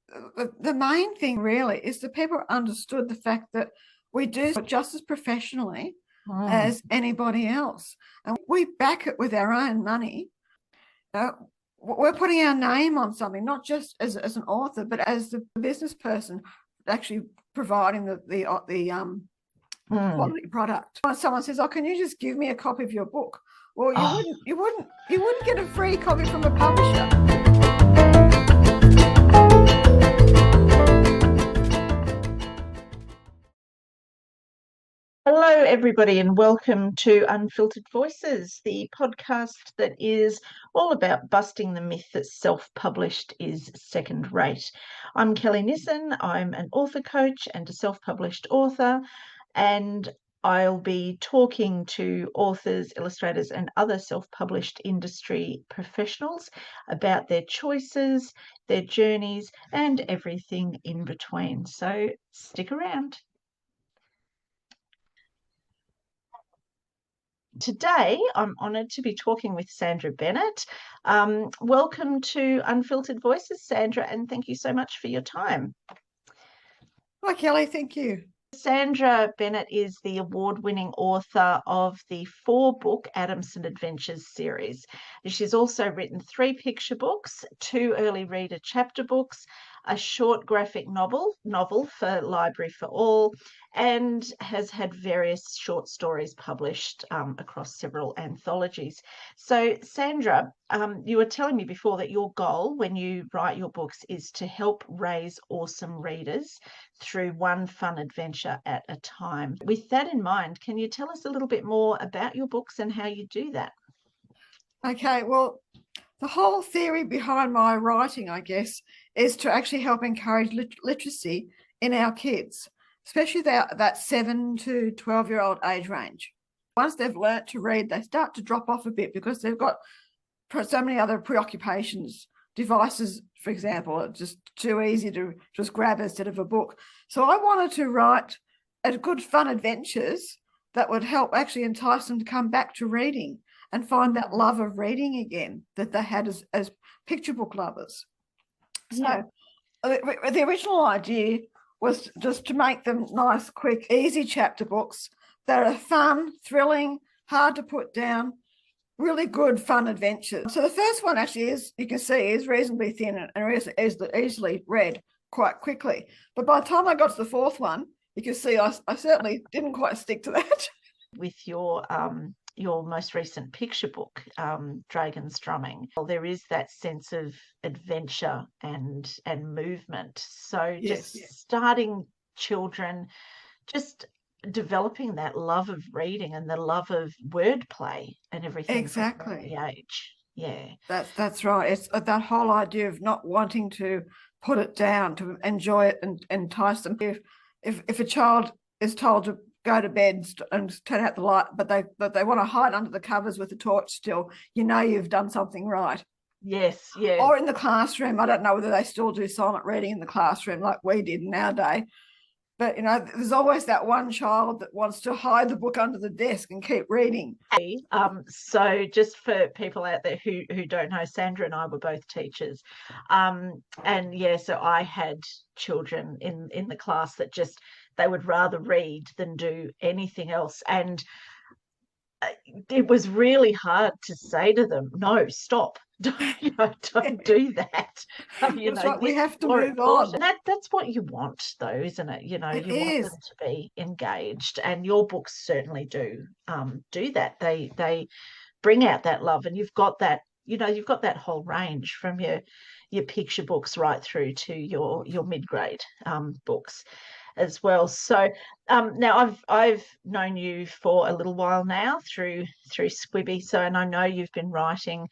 the main thing really is that people understood the fact that we do it just as professionally as anybody else. And we back it with our own money. We're putting our name on something, not just as an author, but as the business person actually providing the quality product. When someone says, "Oh, can you just give me a copy of your book?" Well, you wouldn't get a free copy from a publisher. Hello, everybody, and welcome to Unfiltered Voices, the podcast that is all about busting the myth that self-published is second-rate. I'm Kelly Nissen. I'm an author coach and a self-published author, and I'll be talking to authors, illustrators, and other self-published industry professionals about their choices, their journeys, and everything in between. So stick around. Today, I'm honoured to be talking with Sandra Bennett. Welcome to Unfiltered Voices, Sandra, and thank you so much for your time. Hi, Kelly. Thank you. Sandra Bennett is the award-winning author of the 4-book Adamson Adventures series. She's also written 3 picture books, 2 early reader chapter books, a short graphic novel for Library for All, and has had various short stories published across several anthologies. So, Sandra, you were telling me before that your goal when you write your books is to help raise awesome readers through one fun adventure at a time. With that in mind, can you tell us a little bit more about your books and how you do that? Okay, well, the whole theory behind my writing, I guess, is to actually help encourage literacy in our kids, especially that 7 to 12-year-old age range. Once they've learnt to read, they start to drop off a bit because they've got so many other preoccupations. Devices, for example, are just too easy to just grab instead of a book. So I wanted to write good fun adventures that would help actually entice them to come back to reading and find that love of reading again that they had as picture book lovers. So the original idea was just to make them nice, quick, easy chapter books that are fun, thrilling, hard to put down, really good, fun adventures. So the first one actually is, you can see, is reasonably thin and easily read quite quickly. But by the time I got to the 4th one, you can see I certainly didn't quite stick to that. With your most recent picture book, Dragon's Drumming, there is that sense of adventure and movement. So just starting children, just developing that love of reading and the love of wordplay and everything. Exactly. From the age. Yeah. That's right. It's that whole idea of not wanting to put it down, to enjoy it and entice them. If a child is told to go to bed and turn out the light, but they want to hide under the covers with the torch still, you know you've done something right. Yes, yeah. Or in the classroom, I don't know whether they still do silent reading in the classroom like we did in our day. But, there's always that one child that wants to hide the book under the desk and keep reading. So just for people out there who don't know, Sandra and I were both teachers. So I had children in the class that just, they would rather read than do anything else. And it was really hard to say to them, no, stop. Don't do that. Right. We have to move on. And that's what you want, though, isn't it? You want them to be engaged, and your books certainly do that. They bring out that love, and you've got that. You've got that whole range from your picture books right through to your mid-grade books as well. So now I've known you for a little while now through Squibby. So, and I know you've been writing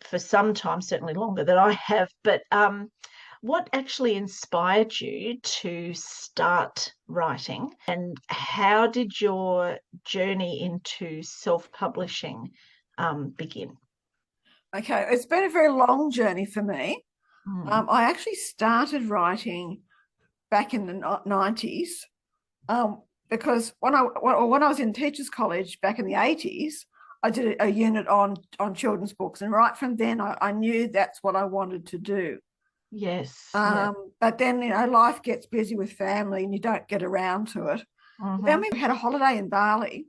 for some time, certainly longer than I have. But what actually inspired you to start writing, and how did your journey into self-publishing begin? Okay, it's been a very long journey for me. I actually started writing back in the 90s because when I was in Teachers College back in the 80s, I did a unit on children's books, and right from then I knew that's what I wanted to do. Yes. But then, life gets busy with family and you don't get around to it. Then we had a holiday in Bali,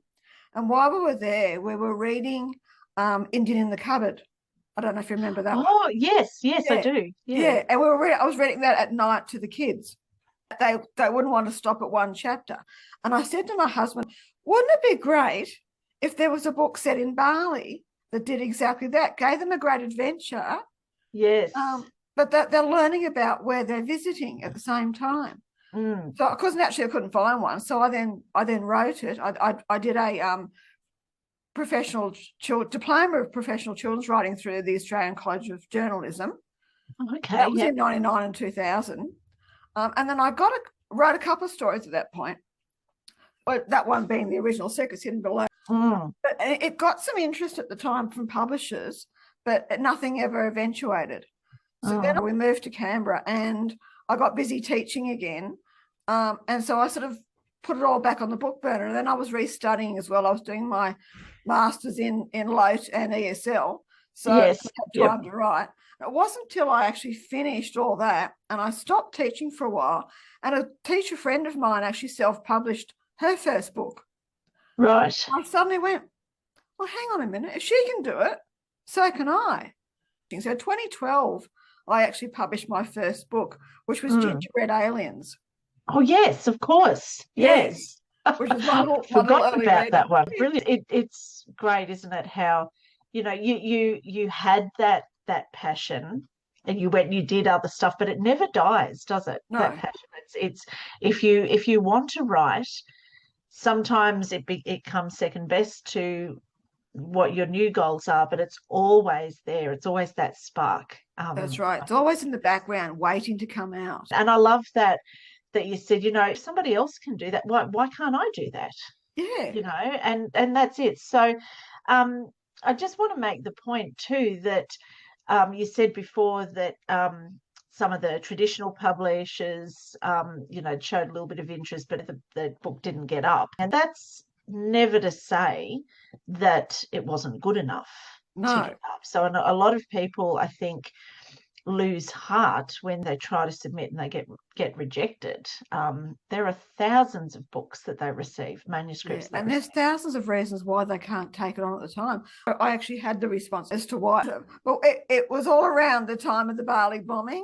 and while we were there, we were reading Indian in the Cupboard. I don't know if you remember that one. Oh, yes, I do. Yeah, and I was reading that at night to the kids. They wouldn't want to stop at one chapter. And I said to my husband, wouldn't it be great if there was a book set in Bali that did exactly that, gave them a great adventure? Yes. But that they're learning about where they're visiting at the same time. So of course, naturally, I couldn't find one. So I then wrote it. I did a diploma of professional children's writing through the Australian College of Journalism. Okay. That was in 1999 and 2000. And then I wrote a couple of stories at that point. But that one being the original Secrets Hidden Below. But it got some interest at the time from publishers, but nothing ever eventuated. So then we moved to Canberra and I got busy teaching again. And so I sort of put it all back on the book burner. And then I was restudying as well. I was doing my master's in LOTE and ESL. So I had time to write. It wasn't until I actually finished all that and I stopped teaching for a while. And a teacher friend of mine actually self-published her first book. Right. I suddenly went, well, hang on a minute. If she can do it, so can I. So 2012, I actually published my first book, which was Gingerbread Aliens. Oh, yes, of course. Yes. Which is my forgot about that one. Brilliant. It's great, isn't it? How, you had that passion and you did other stuff, but it never dies, does it? No. That passion. It's if you want to write, sometimes it comes second best to what your new goals are, but it's always there. It's always that spark. That's right. It's always in the background waiting to come out. And I love that you said, if somebody else can do that, why can't I do that? Yeah. And that's it. So I just want to make the point too that you said before that some of the traditional publishers showed a little bit of interest, but the book didn't get up. And that's never to say that it wasn't good enough to get up. So a lot of people, I think, lose heart when they try to submit and they get rejected. There are thousands of books that they receive, manuscripts. And there's thousands of reasons why they can't take it on at the time. I actually had the response as to why. Well, it was all around the time of the Bali bombings.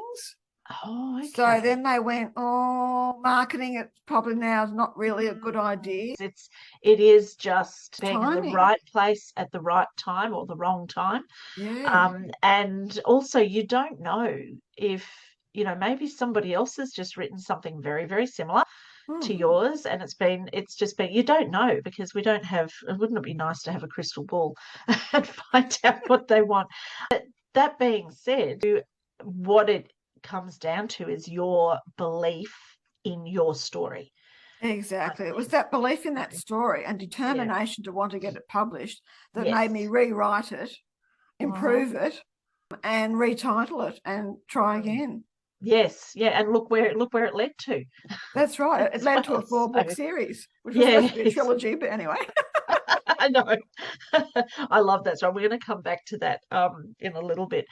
Oh, okay. So then they went, marketing it probably now is not really a good idea. It is just being timing. in the right place at the right time or the wrong time. Yeah. And also you don't know if, maybe somebody else has just written something very, very similar to yours, and it's just been, you don't know, because we don't have, wouldn't it be nice to have a crystal ball and find out what they want? But that being said, what it comes down to is your belief in your story. Exactly. It was that belief in that story and determination to want to get it published that made me rewrite it, improve it, and retitle it and try again. Yes, and look where it led to. That's right. It led to a 4-book series, which was supposed to be a trilogy, but anyway. I know. I love that. So we're going to come back to that in a little bit.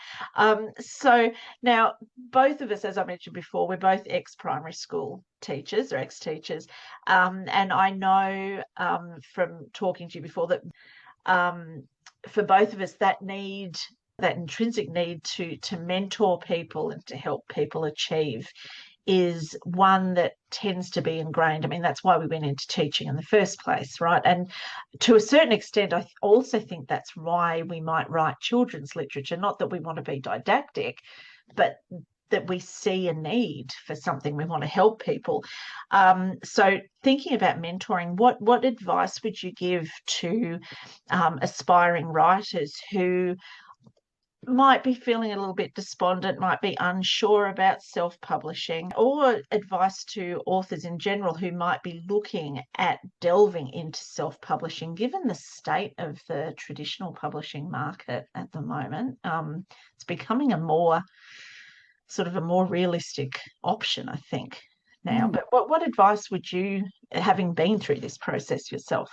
So now, both of us, as I mentioned before, we're both ex-primary school teachers or ex-teachers. And I know from talking to you before that for both of us, that intrinsic need to mentor people and to help people achieve is one that tends to be ingrained. I mean, that's why we went into teaching in the first place, right? And to a certain extent, I also think that's why we might write children's literature, not that we want to be didactic, but that we see a need for something, we want to help people. So thinking about mentoring, what advice would you give to aspiring writers who might be feeling a little bit despondent, might be unsure about self-publishing, or advice to authors in general who might be looking at delving into self-publishing, given the state of the traditional publishing market at the moment? It's becoming a more realistic option, I think, now. But what advice would you, having been through this process yourself?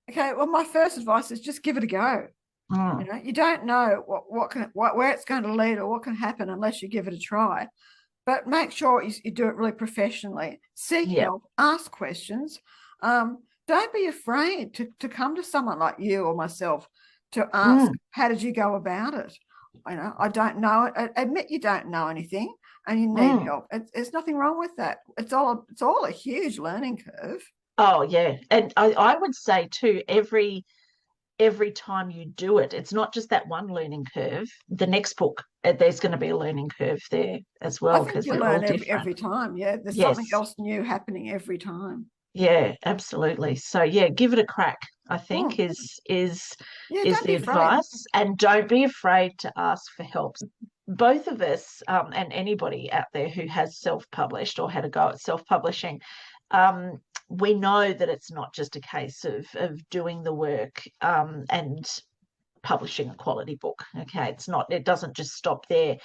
Okay, well, my first advice is just give it a go. You know, you don't know where it's going to lead or what can happen unless you give it a try. But make sure you do it really professionally. Seek help, ask questions. Don't be afraid to come to someone like you or myself to ask, how did you go about it? You know, I don't know. Admit you don't know anything and you need help. There's nothing wrong with that. It's all a huge learning curve. Oh, yeah. And I would say too, every time you do it, it's not just that one learning curve. The next book, there's going to be a learning curve there as well, because you they're learn all different. every time. Yeah, there's something else new happening every time. Yeah, absolutely. So yeah, give it a crack, I think is the advice. And don't be afraid to ask for help. Both of us, and anybody out there who has self-published or had a go at self-publishing, we know that it's not just a case of doing the work and publishing a quality book. Okay, it doesn't just stop there.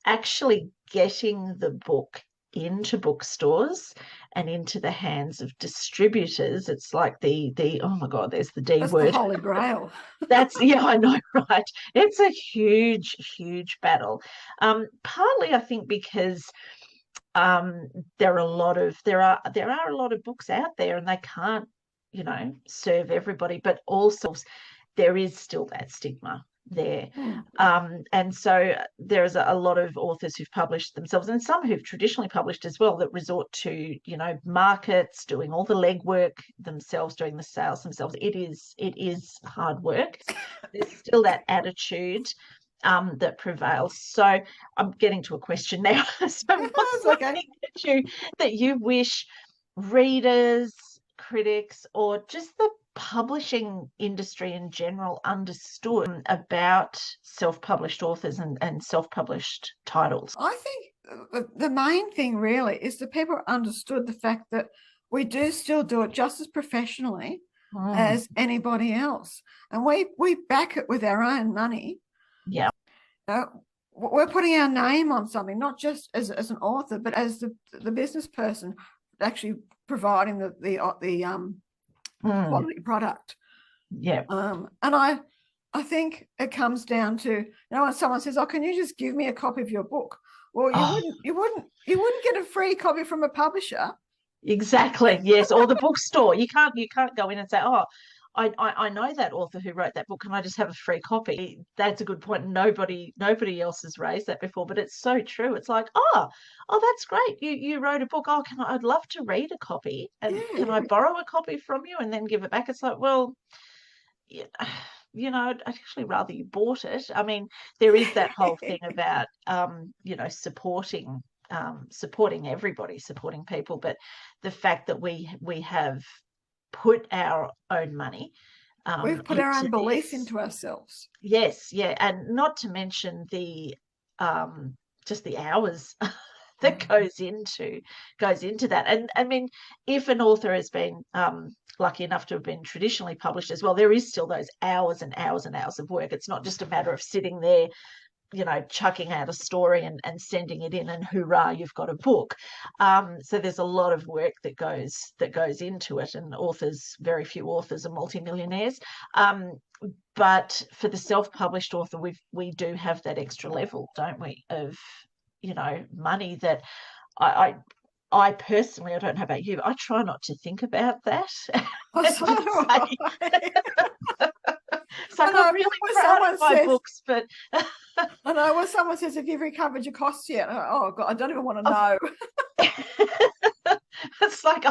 Actually getting the book into bookstores and into the hands of distributors, it's like the oh my God, there's the D word. The Holy Grail. I know, right? It's a huge battle. Partly I think because there are a lot of books out there and they can't, serve everybody, but also there is still that stigma there. And so there's a lot of authors who've published themselves and some who've traditionally published as well that resort to, markets, doing all the legwork themselves, doing the sales themselves. It is hard work. There's still that attitude that prevails. So I'm getting to a question now. So what's something that you wish readers, critics, or just the publishing industry in general understood about self-published authors and self-published titles? I think the main thing really is that people understood the fact that we do still do it just as professionally as anybody else, and we back it with our own money. Yeah. We're putting our name on something, not just as an author, but as the business person actually providing the quality product. Yeah. And I think it comes down to, when someone says, "Oh, can you just give me a copy of your book?" Well, you wouldn't get a free copy from a publisher. Exactly. Yes. Or the bookstore. You can't go in and say, "Oh, I know that author who wrote that book. Can I just have a free copy?" That's a good point. Nobody else has raised that before, but it's so true. It's like, oh, that's great. You wrote a book. Oh, I'd love to read a copy. And can I borrow a copy from you and then give it back? It's like, well, I'd actually rather you bought it. I mean, there is that whole thing about, supporting everybody, supporting people, but the fact that we have put our own money, we've put our own belief into ourselves. Yes, yeah, and not to mention the just the hours that goes into that. And I mean, if an author has been lucky enough to have been traditionally published as well, there is still those hours and hours and hours of work. It's not just a matter of sitting there, chucking out a story and sending it in and hurrah, you've got a book. So there's a lot of work that goes into it, and very few authors are multimillionaires. But for the self-published author, we do have that extra level, don't we, of money that I personally, I don't know about you, I try not to think about that. It's like, I'm really proud of my books, but I know when someone says, "Have you recovered your costs yet?" Oh God, I don't even want to know. It's like,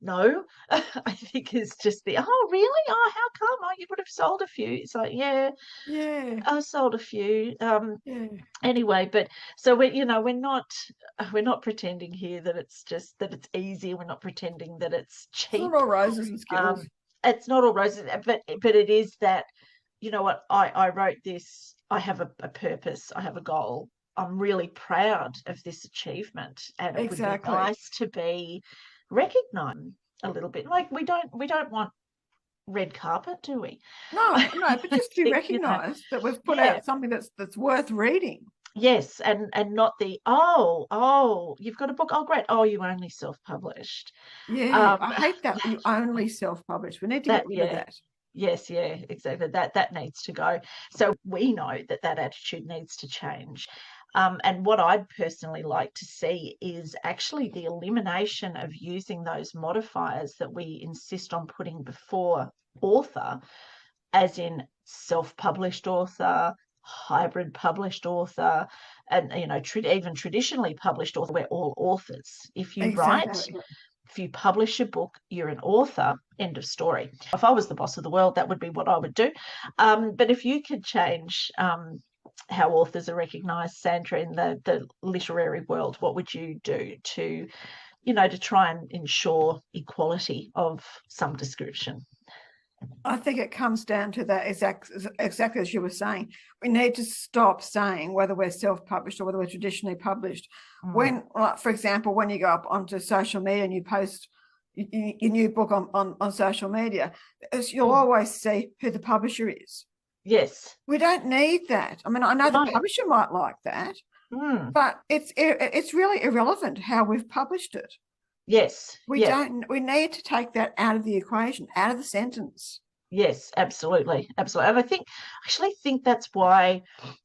no. I think it's just oh really? Oh, how come? Oh, you would have sold a few. It's like, yeah, I sold a few. Anyway, but so we're not pretending here that it's easy. We're not pretending that it's cheap. It's not all roses and skittles. It's not all roses, but it is that, what, I wrote this, I have a purpose, I have a goal. I'm really proud of this achievement, and it would be nice to be recognized a little bit. Like we don't want red carpet, do we? No, but just to be recognized that we've put out something that's worth reading. Yes, and not the you've got a book, oh great, you only self-published. I hate that. You only self-publish. We need to get rid of that. Yes, yeah, exactly. That needs to go. So we know that attitude needs to change. And what I'd personally like to see is actually the elimination of using those modifiers that we insist on putting before author, as in self-published author, hybrid published author, and even traditionally published author. We're all authors. If you write, Exactly. if you publish a book, you're an author, end of story. If I was the boss of the world, that would be what I would do. But if you could change how authors are recognised, Sandra, in the literary world, what would you do to try and ensure equality of some description? I think it comes down to that exactly as you were saying. We need to stop saying whether we're self-published or whether we're traditionally published. When, like, for example, when you go up onto social media and you post your new book on social media, you'll always see who the publisher is. Yes. We don't need that. I mean, I know the publisher might like that, but it's really irrelevant how we've published it. Yes. We need to take that out of the equation, out of the sentence. Yes, absolutely. Absolutely. And I actually think that's why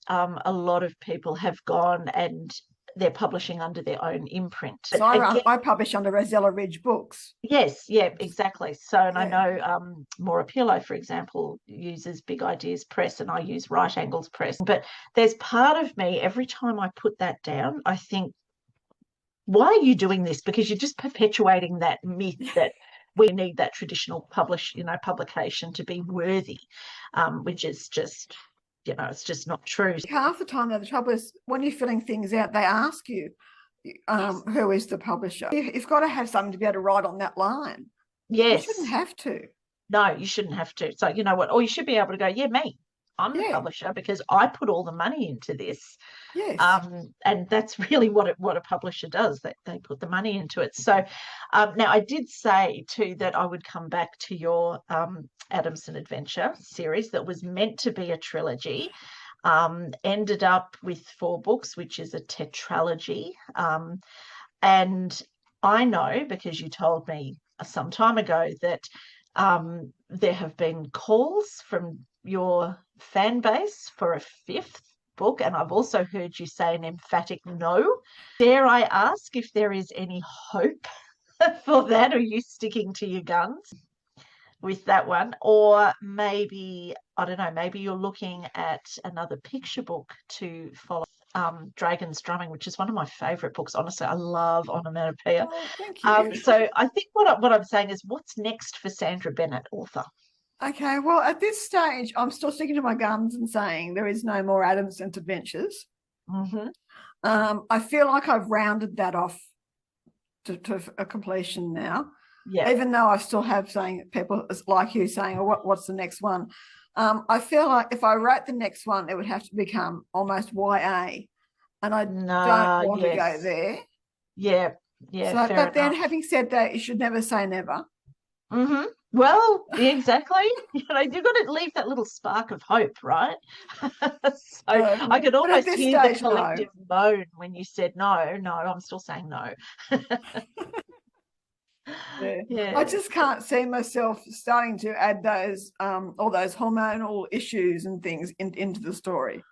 a lot of people have gone and they're publishing under their own imprint. So I publish under Rosella Ridge Books. Yes, yeah, exactly. So, and I know Maura Pillow, for example, uses Big Ideas Press, and I use Right Angles Press. But there's part of me, every time I put that down, I think, why are you doing this? Because you're just perpetuating that myth that we need that traditional publication to be worthy, which is just, it's just not true. Half the time, though, the trouble is when you're filling things out, they ask you who is the publisher. You've got to have something to be able to write on that line. Yes. You shouldn't have to. No, you shouldn't have to. So you know what? Or you should be able to go, yeah, me. I'm the publisher because I put all the money into this. Yes. And that's really what a publisher does. They put the money into it. So now I did say too that I would come back to your Adamson Adventure series that was meant to be a trilogy. Ended up with 4 books, which is a tetralogy. And I know, because you told me some time ago, that there have been calls from your fan base for a 5th book, and I've also heard you say an emphatic no. Dare I ask if there is any hope for that? Are you sticking to your guns with that one? Or maybe, I don't know, maybe you're looking at another picture book to follow, Dragon's Drumming, which is one of my favourite books. Honestly, I love onomatopoeia. Oh, thank you. So I think what I'm saying is, what's next for Sandra Bennett, author? Okay, well, at this stage, I'm still sticking to my guns and saying there is no more Adamson Adventures. I feel like I've rounded that off to a completion now. Yeah. Even though I still have saying people like you saying, "Oh, what's the next one?" I feel like if I wrote the next one, it would have to become almost YA, and I don't want to go there. Yeah. So, but then, having said that, you should never say never. Well, exactly. You've got to leave that little spark of hope, right? So I could almost hear the collective moan when you said no. I'm still saying no. Yeah. I just can't see myself starting to add those all those hormonal issues and things into the story.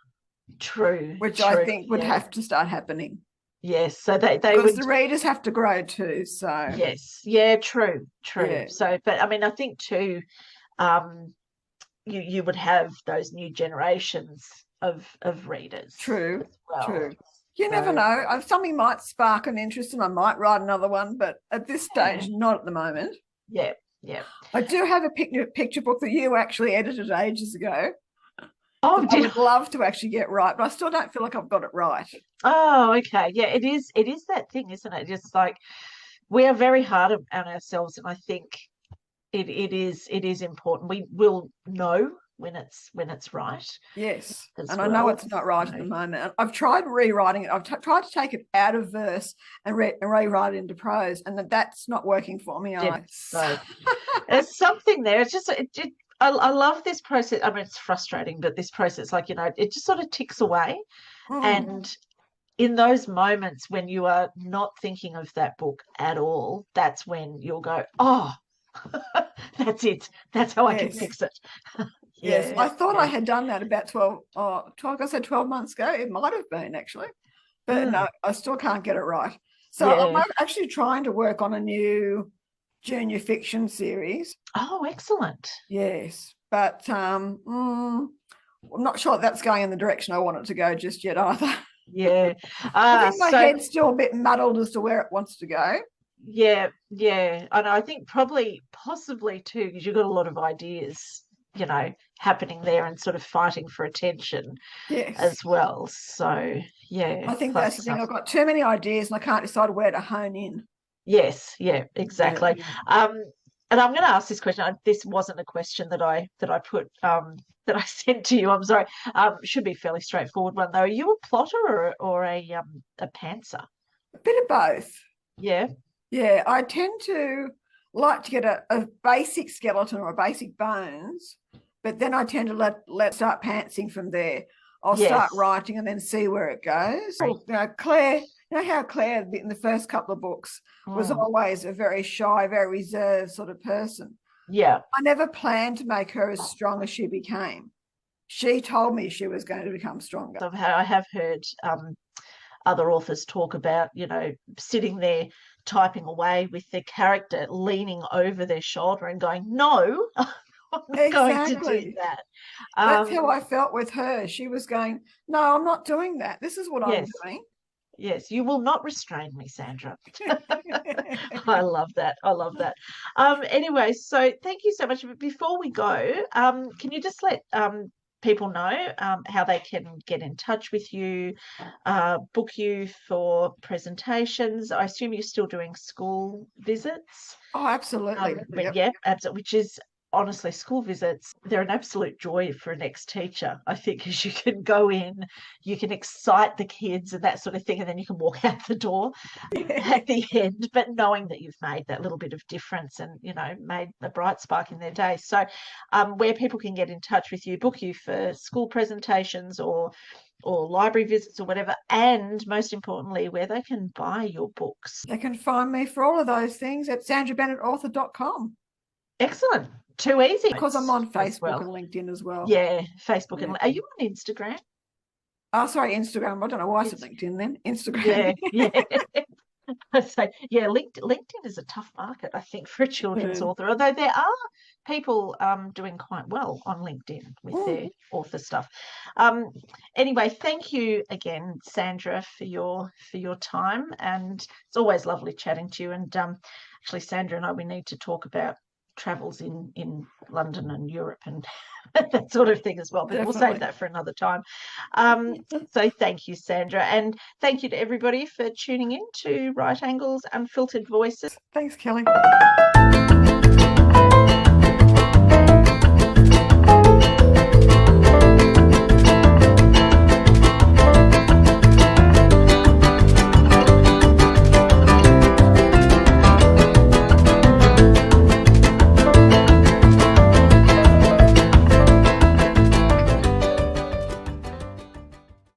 True. Which I think would have to start happening. Yes, so they because the readers have to grow too. So yes, yeah, true. Yeah. So, but I mean, I think too, you would have those new generations of readers. True, true. You never know. Something might spark an interest, and I might write another one. But at this stage, not at the moment. Yeah. I do have a picture book that you actually edited ages ago. Oh, I would love to actually get right, but I still don't feel like I've got it right. Oh, okay. Yeah, it is that thing, isn't it? Just like we are very hard on ourselves, and I think it is important. We will know when it's right. Yes, and I know it's not right at the moment. I've tried rewriting it. I've tried to take it out of verse and rewrite it into prose, and that's not working for me. So there's something there. It's just I love this process. I mean, it's frustrating, but this process, like, it just sort of ticks away. And in those moments when you are not thinking of that book at all, that's when you'll go, oh, That's it. That's how I can fix it. Yes, I thought I had done that about 12 months ago. It might have been actually, but no, I still can't get it right. So I'm actually trying to work on a new junior fiction series. Oh, excellent. Yes, but I'm not sure that's going in the direction I want it to go just yet either. Yeah. I think my head's still a bit muddled as to where it wants to go. Yeah. And I think possibly too, because you've got a lot of ideas, happening there and sort of fighting for attention as well. So, yeah. I think that's the thing. I've got too many ideas and I can't decide where to hone in. Yes, yeah, exactly. And I'm going to ask this question. This wasn't a question that I put that I sent to you. I'm sorry. Should be a fairly straightforward one though. Are you a plotter or a pantser? A bit of both. Yeah. Yeah, I tend to like to get a basic skeleton or a basic bones, but then I tend to let start pantsing from there. I'll start writing and then see where it goes. Claire, how Claire in the first couple of books was always a very shy, very reserved sort of person. Yeah. I never planned to make her as strong as she became. She told me she was going to become stronger. I have heard other authors talk about, sitting there typing away with their character leaning over their shoulder and going, no, I'm not going to do that. That's how I felt with her. She was going, no, I'm not doing that. This is what I'm doing. Yes, you will not restrain me, Sandra. I love that. Anyway, so thank you so much. Before we go, can you just let people know how they can get in touch with you, book you for presentations? I assume you're still doing school visits. Oh, absolutely. Absolutely. Which is honestly, school visits, they're an absolute joy for an ex-teacher, I think, because you can go in, you can excite the kids and that sort of thing, and then you can walk out the door at the end, but knowing that you've made that little bit of difference and, made a bright spark in their day. So where people can get in touch with you, book you for school presentations or library visits or whatever, and most importantly, where they can buy your books. They can find me for all of those things at sandrabennettauthor.com. Excellent. Too easy. Because I'm on Facebook and LinkedIn as well. Yeah, Facebook and are you on Instagram? Oh, sorry, Instagram. I don't know why I said LinkedIn then. Instagram. Yeah. So LinkedIn is a tough market, I think, for a children's author. Although there are people doing quite well on LinkedIn with their author stuff. Anyway, thank you again, Sandra, for your time, and it's always lovely chatting to you. And actually, Sandra and I, we need to talk about travels in London and Europe and that sort of thing as well, but we'll save that for another time. So thank you, Sandra, and thank you to everybody for tuning in to Right Angles Unfiltered Voices. Thanks, Kelly.